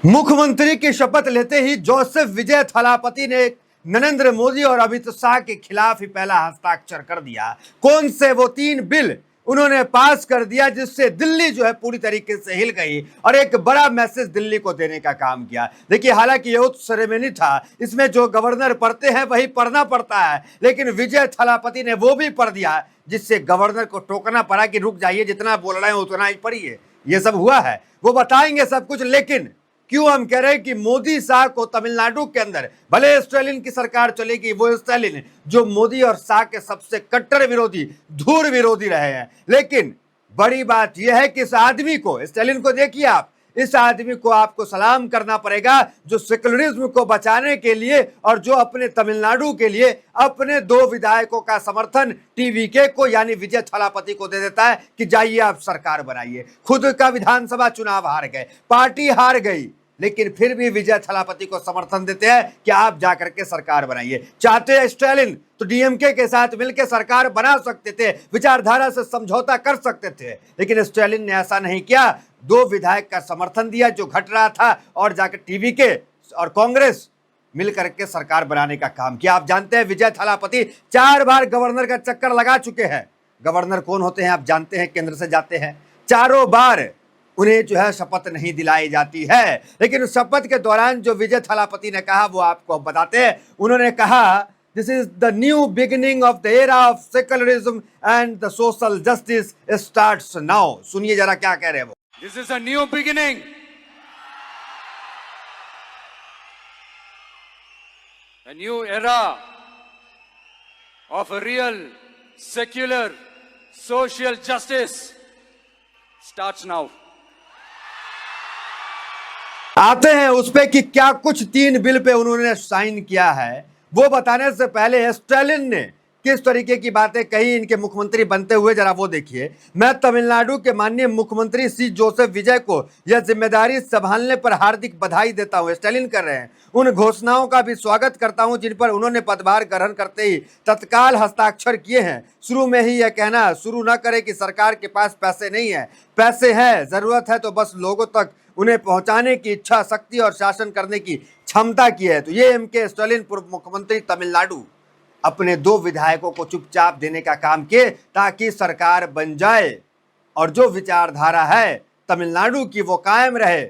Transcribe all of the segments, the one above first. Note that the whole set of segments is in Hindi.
मुख्यमंत्री की शपथ लेते ही जोसेफ विजय थलापति ने नरेंद्र मोदी और अमित शाह के खिलाफ ही पहला हस्ताक्षर कर दिया। कौन से वो 3 बिल उन्होंने पास कर दिया जिससे दिल्ली जो है पूरी तरीके से हिल गई और एक बड़ा मैसेज दिल्ली को देने का काम किया। देखिए, हालांकि ये सेरेमनी था, इसमें जो गवर्नर पढ़ते हैं वही पढ़ना पड़ता है, लेकिन विजय थलापति ने वो भी पढ़ दिया जिससे गवर्नर को टोकना पड़ा कि रुक जाइए, जितना बोल रहे हैं उतना ही पढ़िए। ये सब हुआ है, वो बताएंगे सब कुछ। लेकिन क्यों हम कह रहे हैं कि मोदी शाह को तमिलनाडु के अंदर भले स्टालिन की सरकार चलेगी, वो स्टालिन जो मोदी और शाह के सबसे कट्टर विरोधी, धूर विरोधी रहे हैं, लेकिन बड़ी बात यह है कि इस आदमी को, स्टालिन को देखिए आप, इस आदमी को आपको सलाम करना पड़ेगा जो सेकुलरिज्म को बचाने के लिए और जो अपने तमिलनाडु के लिए अपने 2 विधायकों का समर्थन टीवीके को यानी विजय थलापति को दे देता है कि जाइए आप सरकार बनाइए। खुद का विधानसभा चुनाव हार गए, पार्टी हार गई, लेकिन फिर भी विजय थलापति को समर्थन देते हैं कि आप जाकर के सरकार बनाइए। चाहते हैं स्टालिन तो डीएमके के साथ मिलकर सरकार बना सकते थे, विचारधारा से समझौता कर सकते थे, लेकिन स्टालिन ने ऐसा नहीं किया। 2 विधायक का समर्थन दिया जो घट रहा था और जाकर टीवीके और कांग्रेस मिलकर के सरकार बनाने का काम किया। आप जानते हैं विजय थलापति 4 बार गवर्नर का चक्कर लगा चुके हैं। गवर्नर कौन होते हैं आप जानते हैं, केंद्र से जाते हैं। चारों बार उन्हें जो है शपथ नहीं दिलाई जाती है, लेकिन उस शपथ के दौरान जो विजय थलापति ने कहा वो आपको बताते हैं। उन्होंने कहा, this is the new beginning of the era of secularism and the social justice starts now. सुनिए जरा क्या कह रहे हैं वो। This is a new beginning, a new era of a real secular social justice starts now. आते हैं उस पे कि क्या कुछ 3 बिल पे उन्होंने साइन किया है। वो बताने से पहले स्टालिन ने किस तरीके की बातें कही इनके मुख्यमंत्री बनते हुए, जरा वो देखिए। मैं तमिलनाडु के माननीय मुख्यमंत्री सी जोसेफ विजय को यह जिम्मेदारी संभालने पर हार्दिक बधाई देता हूं, स्टालिन कर रहे हैं। उन घोषणाओं का भी स्वागत करता हूं जिन पर उन्होंने पदभार ग्रहण करते ही तत्काल हस्ताक्षर किए हैं। शुरू में ही यह कहना शुरू न करें कि सरकार के पास पैसे नहीं है। पैसे हैं, जरूरत है तो बस लोगों तक उन्हें पहुंचाने की इच्छा शक्ति और शासन करने की क्षमता की है। तो ये एम.के. स्टालिन पूर्व मुख्यमंत्री तमिलनाडु अपने 2 विधायकों को चुपचाप देने का काम किए ताकि सरकार बन जाए और जो विचारधारा है तमिलनाडु की वो कायम रहे।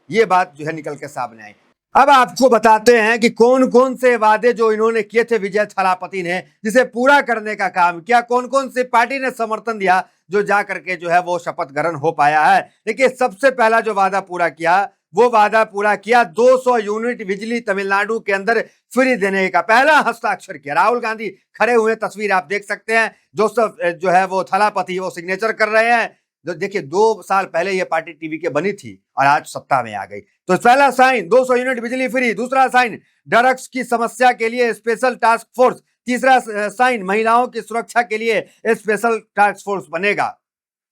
ये बात जो है निकल के सामने आई। अब आपको बताते हैं कि कौन कौन से वादे जो इन्होंने किए थे विजय थलापति ने, जिसे पूरा करने का काम किया, कौन कौन सी पार्टी ने समर्थन दिया जो जा करके जो है वो शपथ ग्रहण हो पाया है। देखिए, सबसे पहला जो वादा पूरा किया, वो वादा पूरा किया 200 यूनिट बिजली तमिलनाडु के अंदर फ्री देने का पहला हस्ताक्षर किया। राहुल गांधी खड़े हुए, तस्वीर आप देख सकते हैं। जोसेफ जो है वो थलापति वो सिग्नेचर कर रहे हैं। देखिए, 2 साल पहले ये पार्टी टीवी के बनी थी और आज सत्ता में आ गई। तो पहला साइन 200 यूनिट बिजली फ्री, दूसरा साइन ड्रग्स की समस्या के लिए स्पेशल टास्क फोर्स, तीसरा साइन महिलाओं की सुरक्षा के लिए स्पेशल टास्क फोर्स बनेगा।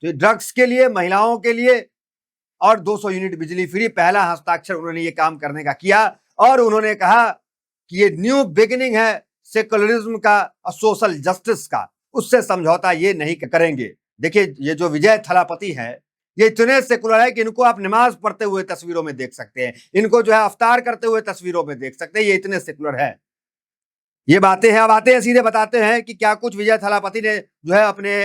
तो ड्रग्स के लिए, महिलाओं के लिए और 200 यूनिट बिजली फ्री, पहला हस्ताक्षर उन्होंने ये काम करने का किया। और उन्होंने कहा कि ये न्यू बिगिनिंग है सेकुलरिज्म का और सोशल जस्टिस का, उससे समझौता ये नहीं करेंगे। देखिए, ये जो विजय थलापति है ये इतने सेकुलर है कि इनको आप नमाज पढ़ते हुए तस्वीरों में देख सकते हैं, इनको जो है अफ्तार करते हुए तस्वीरों में देख सकते हैं। ये इतने सेकुलर है। ये बातें हैं। अब आते हैं सीधे बताते हैं कि क्या कुछ विजय थलापति ने जो है अपने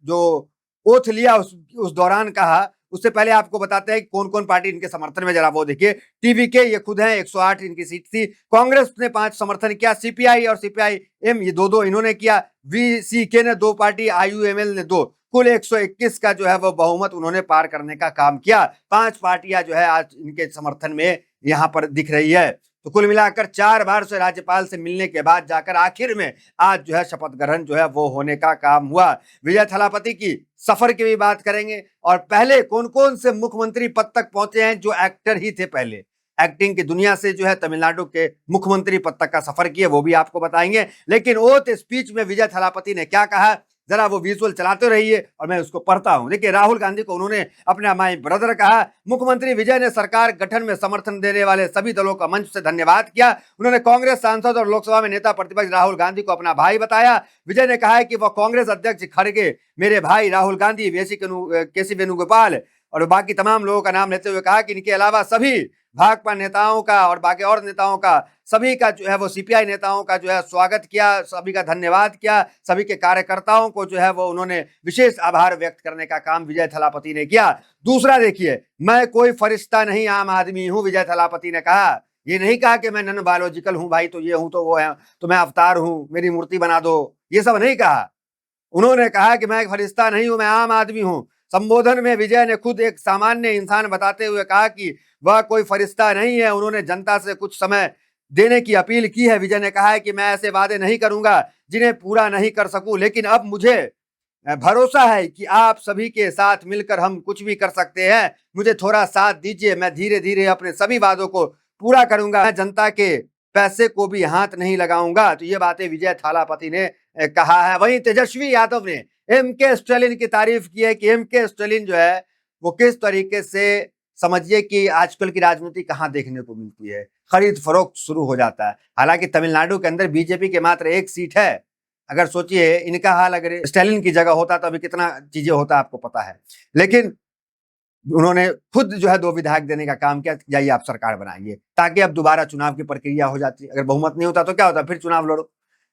जो ओथ लिया उस दौरान कहा। उससे पहले आपको बताते हैं कि कौन कौन पार्टी इनके समर्थन में, जरा वो देखिए। टीवीके ये खुद हैं, 108 इनकी सीट थी। कांग्रेस ने 5 समर्थन किया। सीपीआई और सीपीआईएम ये 2-2 इन्होंने किया। वीसीके ने 2 पार्टी, आईयूएमएल ने 2, कुल 121 का जो है वो बहुमत उन्होंने पार करने का काम किया। 5 पार्टियां जो है आज इनके समर्थन में यहां पर दिख रही है। तो कुल मिलाकर 4 बार से राज्यपाल से मिलने के बाद जाकर आखिर में आज जो है शपथ ग्रहण जो है वो होने का काम हुआ। विजय थलापति की सफर की भी बात करेंगे और पहले कौन कौन से मुख्यमंत्री पद तक पहुंचे हैं जो एक्टर ही थे, पहले एक्टिंग की दुनिया से जो है तमिलनाडु के मुख्यमंत्री पद तक का सफर किए, वो भी आपको बताएंगे। लेकिन ओथ स्पीच में विजय थलापति ने क्या कहा, जरा वो विजुअल चलाते रहिए और मैं उसको पढ़ता हूं। देखिए, राहुल गांधी को उन्होंने अपना माई ब्रदर कहा। मुख्यमंत्री विजय ने सरकार गठन में समर्थन देने वाले सभी दलों का मंच से धन्यवाद किया। उन्होंने कांग्रेस सांसद और लोकसभा में नेता प्रतिपक्ष राहुल गांधी को अपना भाई बताया। विजय ने कहा है कि वह कांग्रेस अध्यक्ष खड़गे, मेरे भाई राहुल गांधी, केसी वेणुगोपाल और बाकी तमाम लोगों का नाम लेते हुए कहा कि इनके अलावा सभी भाकपा नेताओं का और बाकी और नेताओं का, सभी का जो है वो सीपीआई नेताओं का जो है स्वागत किया, सभी का धन्यवाद किया, सभी के कार्यकर्ताओं को जो है वो उन्होंने विशेष आभार व्यक्त करने का काम विजय थलापति ने किया। दूसरा देखिए, मैं कोई फरिश्ता नहीं, आम आदमी हूं, विजय थलापति ने कहा। ये नहीं कहा कि मैं नन बायोलॉजिकल हूं भाई, तो ये हूं तो वो है, तो मैं अवतार हूं, मेरी मूर्ति बना दो, ये सब नहीं कहा। उन्होंने कहा कि मैं एक फरिश्ता नहीं हूं, मैं आम आदमी हूं। संबोधन में विजय ने खुद एक सामान्य इंसान बताते हुए कहा कि वह कोई फरिश्ता नहीं है। उन्होंने जनता से कुछ समय देने की अपील की है। विजय ने कहा है कि मैं ऐसे वादे नहीं करूंगा जिन्हें पूरा नहीं कर सकूं, लेकिन अब मुझे भरोसा है कि आप सभी के साथ मिलकर हम कुछ भी कर सकते हैं। मुझे थोड़ा साथ दीजिए, मैं धीरे धीरे अपने सभी वादों को पूरा करूंगा, मैं जनता के पैसे को भी हाथ नहीं लगाऊंगा। तो ये बातें विजय थालापति ने कहा है। वहीं तेजस्वी यादव ने एम के स्टालिन की तारीफ की है कि एम के स्टालिन जो है वो किस तरीके से, समझिए कि आजकल की राजनीति कहां देखने को मिलती है, खरीद फरोख्त शुरू हो जाता है। हालांकि तमिलनाडु के अंदर बीजेपी के मात्र एक सीट है। अगर सोचिए इनका हाल अगर स्टालिन की जगह होता तो अभी कितना चीजें होता आपको पता है। लेकिन उन्होंने खुद जो है 2 विधायक देने का काम किया, जाइए आप सरकार बनाइए, ताकि अब दोबारा चुनाव की प्रक्रिया हो जाती। अगर बहुमत नहीं होता तो क्या होता, फिर चुनाव लड़ो।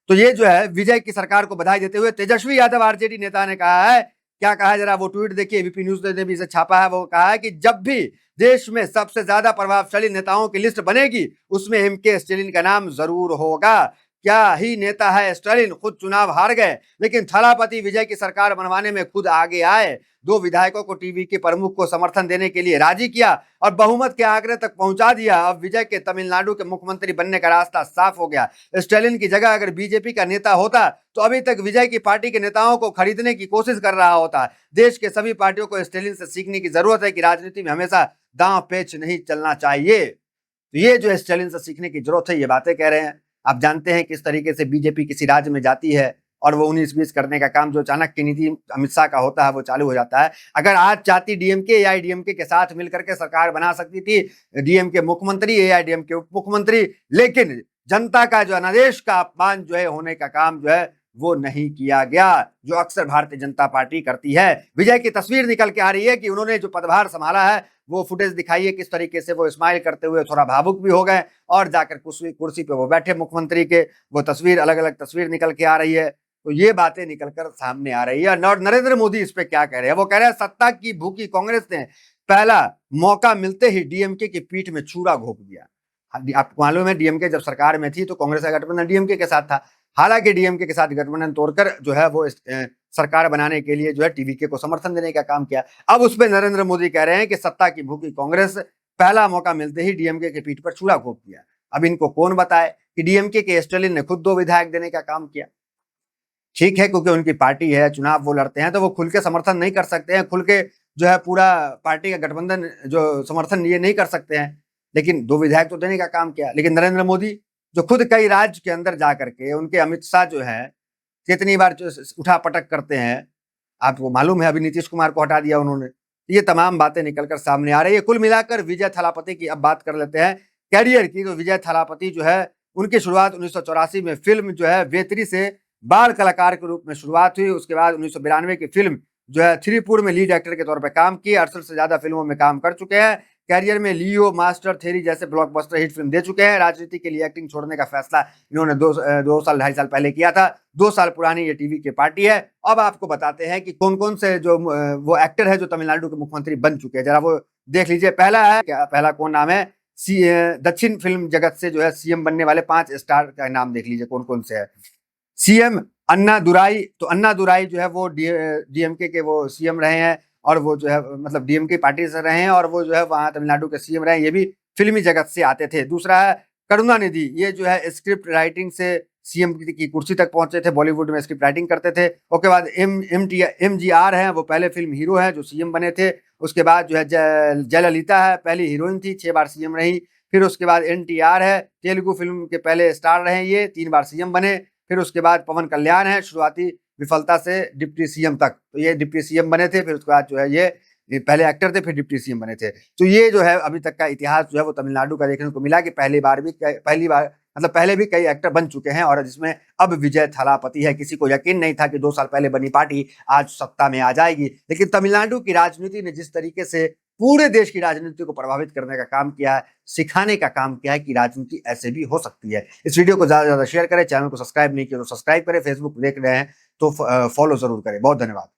तो ये जो है विजय की सरकार को बधाई देते हुए तेजस्वी यादव आरजेडी नेता ने कहा है, क्या कहा है जरा वो ट्वीट देखिए, एबीपी न्यूज ने भी इसे छापा है। वो कहा है कि जब भी देश में सबसे ज्यादा प्रभावशाली नेताओं की लिस्ट बनेगी उसमें एम के स्टालिन का नाम जरूर होगा। क्या ही नेता है स्टालिन, खुद चुनाव हार गए लेकिन थलापति विजय की सरकार बनवाने में खुद आगे आए। 2 विधायकों को टीवी के प्रमुख को समर्थन देने के लिए राजी किया और बहुमत के आंकड़े तक पहुंचा दिया। अब विजय के तमिलनाडु के मुख्यमंत्री बनने का रास्ता साफ हो गया। स्टालिन की जगह अगर बीजेपी का नेता होता तो अभी तक विजय की पार्टी के नेताओं को खरीदने की कोशिश कर रहा होता। देश के सभी पार्टियों को स्टालिन से सीखने की जरूरत है कि राजनीति में हमेशा दांव पेच नहीं चलना चाहिए। तो ये जो स्टालिन से सीखने की जरूरत है, ये बातें कह रहे हैं। आप जानते हैं किस तरीके से बीजेपी किसी राज्य में जाती है और वो 19-20 करने का काम जो चाणक्य नीति अमित शाह का होता है वो चालू हो जाता है। अगर आज चाहती डीएमके एआईडीएमके के साथ मिलकर के सरकार बना सकती थी, डीएमके मुख्यमंत्री एआईडीएमके उप मुख्यमंत्री, लेकिन जनता का जो अनादेश का अपमान जो है होने का काम जो है वो नहीं किया गया, जो अक्सर भारतीय जनता पार्टी करती है। विजय की तस्वीर निकल के आ रही है कि उन्होंने जो पदभार संभाला है वो फुटेज दिखाइए किस तरीके से वो स्माइल करते हुए थोड़ा भावुक भी हो गए और जाकर कुर्सी पे वो बैठे मुख्यमंत्री के, वो तस्वीर अलग अलग तस्वीर निकल के आ रही है। तो ये बातें निकलकर सामने आ रही है। और नरेंद्र मोदी इस पे क्या कह रहे हैं, वो कह रहे हैं सत्ता की भूखी कांग्रेस ने पहला मौका मिलते ही डीएमके की पीठ में छुरा घोंप दिया। आपको मालूम है डीएमके जब सरकार में थी तो कांग्रेस का गठबंधन डीएमके के साथ था। हालांकि डीएमके के साथ गठबंधन तोड़कर जो है वो सरकार बनाने के लिए जो है टीवीके को समर्थन देने का काम किया। अब उस पर नरेंद्र मोदी कह रहे हैं कि सत्ता की भूखी कांग्रेस पहला मौका मिलते ही डीएमके के पीठ पर छुरा घोंप दिया। अब इनको कौन बताए कि डीएमके के स्टालिन ने खुद 2 विधायक देने का काम किया। ठीक है, क्योंकि उनकी पार्टी है, चुनाव वो लड़ते हैं तो वो खुल के समर्थन नहीं कर सकते हैं, खुल के जो है पूरा पार्टी का गठबंधन जो समर्थन ये नहीं कर सकते हैं, लेकिन 2 विधायक तो देने का काम किया। लेकिन नरेंद्र मोदी जो खुद कई राज्य के अंदर जाकर के, उनके अमित शाह जो है कितनी बार उठा पटक करते हैं, आपको मालूम है अभी नीतीश कुमार को हटा दिया उन्होंने। ये तमाम बातें निकलकर सामने आ रही है। कुल मिलाकर विजय थलापति की अब बात कर लेते हैं कैरियर की। तो विजय थलापति जो है उनकी शुरुआत 1984 में फिल्म जो है वेतरी से बाल कलाकार के रूप में शुरुआत हुई। उसके बाद 1992 की फिल्म जो है थ्रीपुर में लीड एक्टर के तौर पर काम किए। 68 से ज्यादा फिल्मों में काम कर चुके हैं। कैरियर में लियो, मास्टर, थेरी जैसे ब्लॉकबस्टर हिट फिल्म दे चुके हैं। राजनीति के लिए एक्टिंग छोड़ने का फैसला इन्होंने 2 साल 2.5 साल पहले किया था। 2 साल पुरानी ये टीवी की पार्टी है। अब आपको बताते हैं कि कौन कौन से जो वो एक्टर है जो तमिलनाडु के मुख्यमंत्री बन चुके हैं, जरा वो देख लीजिए। पहला कौन नाम है, दक्षिण फिल्म जगत से जो है सीएम बनने वाले 5 स्टार का नाम देख लीजिए कौन कौन से है। सीएम अन्ना दुराई, तो अन्ना दुराई जो है वो डीएमके के वो सीएम रहे हैं और वो जो है मतलब डीएमके पार्टी से रहे हैं और वो जो है वहां तमिलनाडु के सीएम रहे हैं। ये भी फिल्मी जगत से आते थे। दूसरा है करुणानिधि, ये जो है स्क्रिप्ट राइटिंग से सीएम की कुर्सी तक पहुंचे थे, बॉलीवुड में स्क्रिप्ट राइटिंग करते थे। उसके बाद एमजीआर हैं, वो पहले फिल्म हीरो हैं जो सीएम बने थे। उसके बाद जो है जयललिता है, पहली हीरोइन थी, 6 बार सीएम रही। फिर उसके बाद एनटीआर है, तेलुगु फिल्म के पहले स्टार रहे, ये 3 बार सीएम बने। फिर उसके बाद पवन कल्याण है, शुरुआती विफलता से डिप्टी सीएम तक, तो ये डिप्टी सीएम बने थे। फिर उसके बाद जो है ये पहले एक्टर थे, फिर डिप्टी सीएम बने थे। तो ये जो है अभी तक का इतिहास जो है वो तमिलनाडु का देखने को मिला कि पहली बार मतलब पहले भी कई एक्टर बन चुके हैं और जिसमें अब विजय थलापति है। किसी को यकीन नहीं था कि 2 साल पहले बनी पार्टी आज सत्ता में आ जाएगी, लेकिन तमिलनाडु की राजनीति ने जिस तरीके से पूरे देश की राजनीति को प्रभावित करने का काम किया है, सिखाने का काम किया है कि राजनीति ऐसे भी हो सकती है। इस वीडियो को ज्यादा से ज्यादा शेयर करें, चैनल को सब्सक्राइब नहीं किया तो सब्सक्राइब करें, फेसबुक देख रहे हैं तो फॉलो जरूर करें। बहुत धन्यवाद।